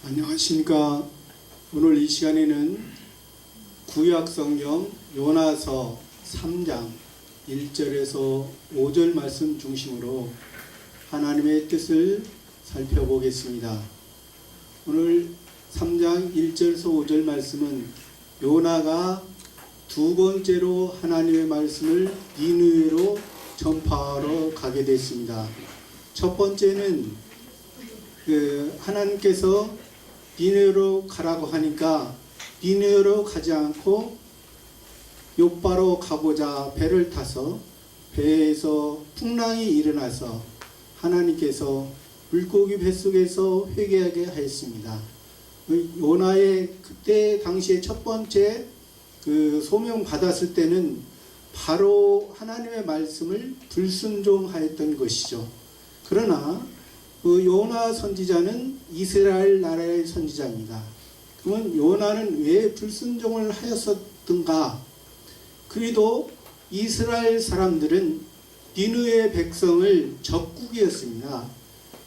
안녕하십니까. 오늘 이 시간에는 구약성경 요나서 3장 1절에서 5절 말씀 중심으로 하나님의 뜻을 살펴보겠습니다. 오늘 3장 1절에서 5절 말씀은 요나가 두 번째로 하나님의 말씀을 니느웨로 전파하러 가게 됐습니다. 첫 번째는 하나님께서 니느웨로 가라고 하니까 니느웨로 가지 않고 욥바로 가고자 배를 타서 배에서 풍랑이 일어나서 하나님께서 물고기 뱃속에서 회개하게 하였습니다. 요나의 그때 당시에 첫 번째 소명 받았을 때는 바로 하나님의 말씀을 불순종하였던 것이죠. 그러나 요나 선지자는 이스라엘 나라의 선지자입니다. 그러면 요나는 왜 불순종을 하였었던가? 그래도 이스라엘 사람들은 니느웨 백성을 적국이었습니다.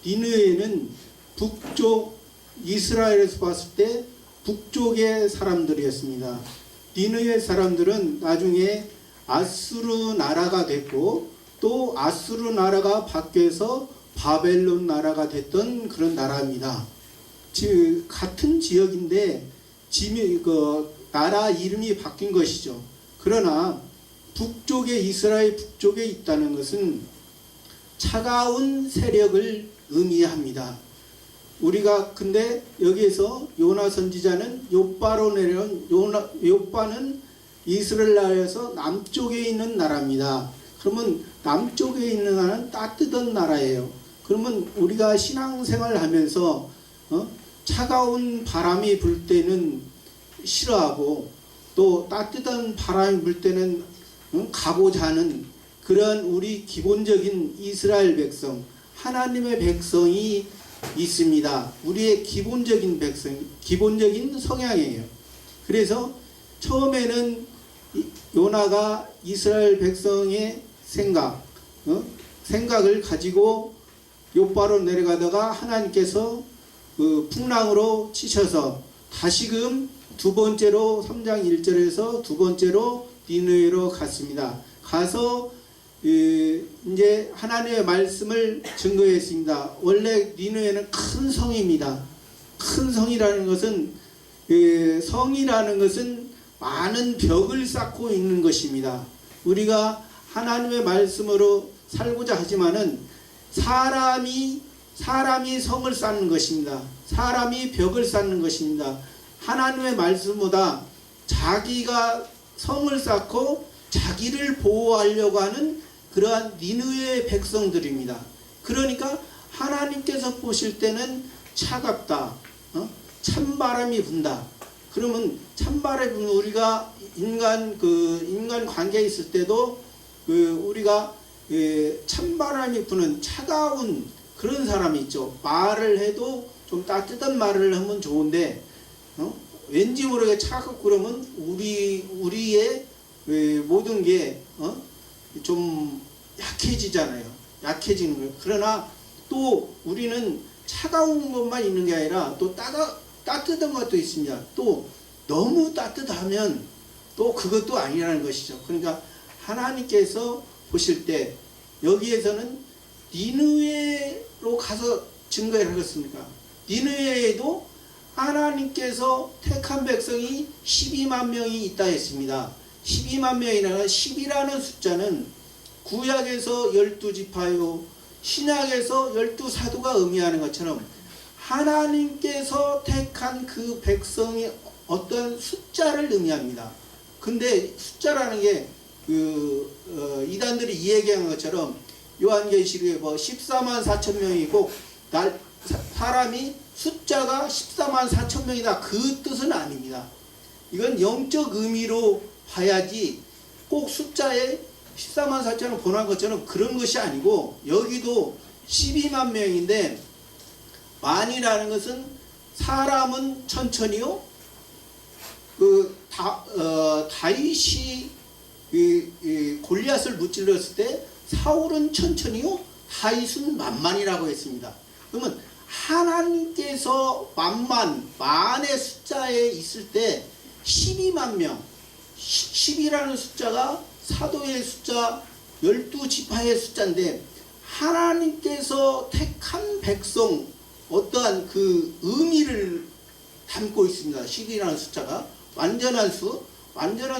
니느웨는 북쪽, 이스라엘에서 봤을 때 북쪽의 사람들이었습니다. 니느웨 사람들은 나중에 아수르 나라가 됐고 또 아수르 나라가 바뀌어서 바벨론 나라가 됐던 그런 나라입니다. 즉 같은 지역인데 나라 이름이 바뀐 것이죠. 그러나 북쪽에 이스라엘 북쪽에 있다는 것은 차가운 세력을 의미합니다. 우리가 근데 여기에서 요나 선지자는 욥바로 내려온 욥바는 이스라엘 나라에서 남쪽에 있는 나라입니다. 그러면 남쪽에 있는 나라는 따뜻한 나라예요. 그러면 우리가 신앙생활을 하면서 차가운 바람이 불 때는 싫어하고 또 따뜻한 바람이 불 때는 가고자 하는 그런 우리 기본적인 이스라엘 백성, 하나님의 백성이 있습니다. 우리의 기본적인 백성, 기본적인 성향이에요. 그래서 처음에는 요나가 이스라엘 백성의 생각을 가지고 욥바로 내려가다가 하나님께서 풍랑으로 치셔서 다시금 두 번째로 3장 1절에서 두 번째로 니느웨로 갔습니다. 가서 이제 하나님의 말씀을 증거했습니다. 원래 니느웨는 큰 성입니다. 큰 성이라는 것은 성이라는 것은 많은 벽을 쌓고 있는 것입니다. 우리가 하나님의 말씀으로 살고자 하지만은 사람이 성을 쌓는 것입니다. 사람이 벽을 쌓는 것입니다. 하나님의 말씀보다 자기가 성을 쌓고 자기를 보호하려고 하는 그러한 니느웨의 백성들입니다. 그러니까 하나님께서 보실 때는 차갑다. 찬바람이 분다. 그러면 찬바람이 부는 우리가 인간 관계에 있을 때도 우리가 찬바람이 부는 차가운 그런 사람이 있죠. 말을 해도 좀 따뜻한 말을 하면 좋은데 왠지 모르게 차갑고 그러면 우리의 모든 게 좀 약해지잖아요. 약해지는 거예요. 그러나 또 우리는 차가운 것만 있는 게 아니라 또 따뜻한 것도 있습니다. 또 너무 따뜻하면 또 그것도 아니라는 것이죠. 그러니까 하나님께서 보실 때 여기에서는 니느웨로 가서 증거를 하겠습니까? 니느웨에도 하나님께서 택한 백성이 12만 명이 있다 했습니다. 12만 명이라는 10이라는 숫자는 구약에서 12지파요 신약에서 12사도가 의미하는 것처럼 하나님께서 택한 그 백성이 어떤 숫자를 의미합니다. 근데 숫자라는 게 이단들이 이야기한 것처럼 요한계시록에 14만 4천 명이고 사람이 숫자가 14만 4천 명이다. 그 뜻은 아닙니다. 이건 영적 의미로 봐야지 꼭 숫자에 14만 4천을 보는 것처럼 그런 것이 아니고 여기도 12만 명인데 만이라는 것은 사람은 천천히요. 다윗이 골리앗을 무찔렀을 때 사울은 천천히요. 다윗은 만만이라고 했습니다. 그러면 하나님께서 만의 숫자에 있을 때 12만 명, 10이라는 숫자가 사도의 숫자, 12지파의 숫자인데 하나님께서 택한 백성 어떠한 그 의미를 담고 있습니다. 10이라는 숫자가 완전한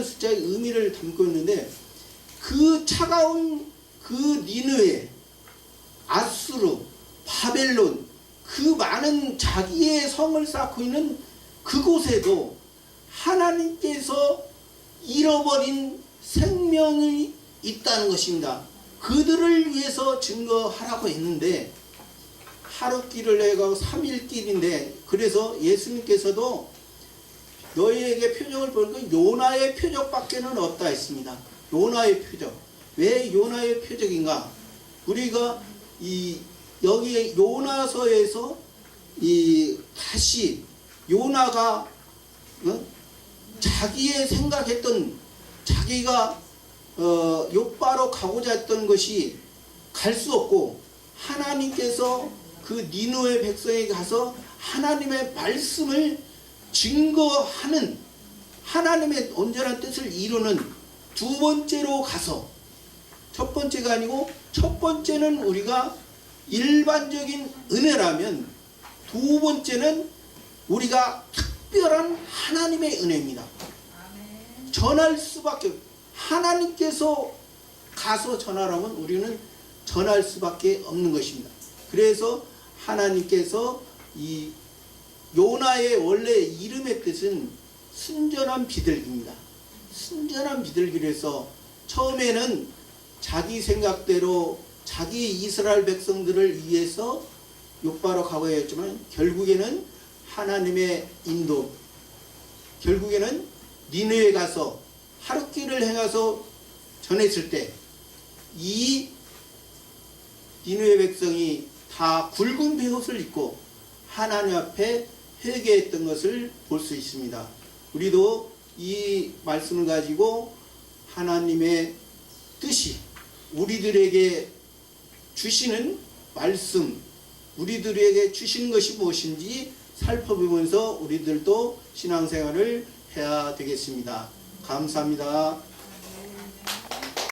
숫자의 의미를 담고 있는데 그 차가운 그 니느웨, 아수르, 바벨론 그 많은 자기의 성을 쌓고 있는 그곳에도 하나님께서 잃어버린 생명이 있다는 것입니다. 그들을 위해서 증거하라고 했는데 하루길을 해가고 3일길인데 그래서 예수님께서도 너희에게 표적을 보니까 요나의 표적밖에는 없다 했습니다. 요나의 표적. 왜 요나의 표적인가? 우리가 여기 요나서에서 다시 요나가 자기의 생각했던 자기가 욥바로 가고자 했던 것이 갈 수 없고 하나님께서 그 니느웨 백성에게 가서 하나님의 말씀을 증거하는 하나님의 온전한 뜻을 이루는 두 번째로 가서 첫 번째가 아니고 첫 번째는 우리가 일반적인 은혜라면 두 번째는 우리가 특별한 하나님의 은혜입니다. 전할 수밖에 하나님께서 가서 전하라면 우리는 전할 수밖에 없는 것입니다. 그래서 하나님께서 이 요나의 원래 이름의 뜻은 순전한 비둘기입니다. 순전한 비둘기라서 처음에는 자기 생각대로 자기 이스라엘 백성들을 위해서 욥바로 가고야 했지만 결국에는 하나님의 인도, 결국에는 니느웨에 가서 하루길을 행해서 전했을 때 이 니느웨 백성이 다 굵은 베옷을 입고 하나님 앞에 회개했던 것을 볼 수 있습니다. 우리도 이 말씀을 가지고 하나님의 뜻이 우리들에게 주시는 말씀, 우리들에게 주시는 것이 무엇인지 살펴보면서 우리들도 신앙생활을 해야 되겠습니다. 감사합니다.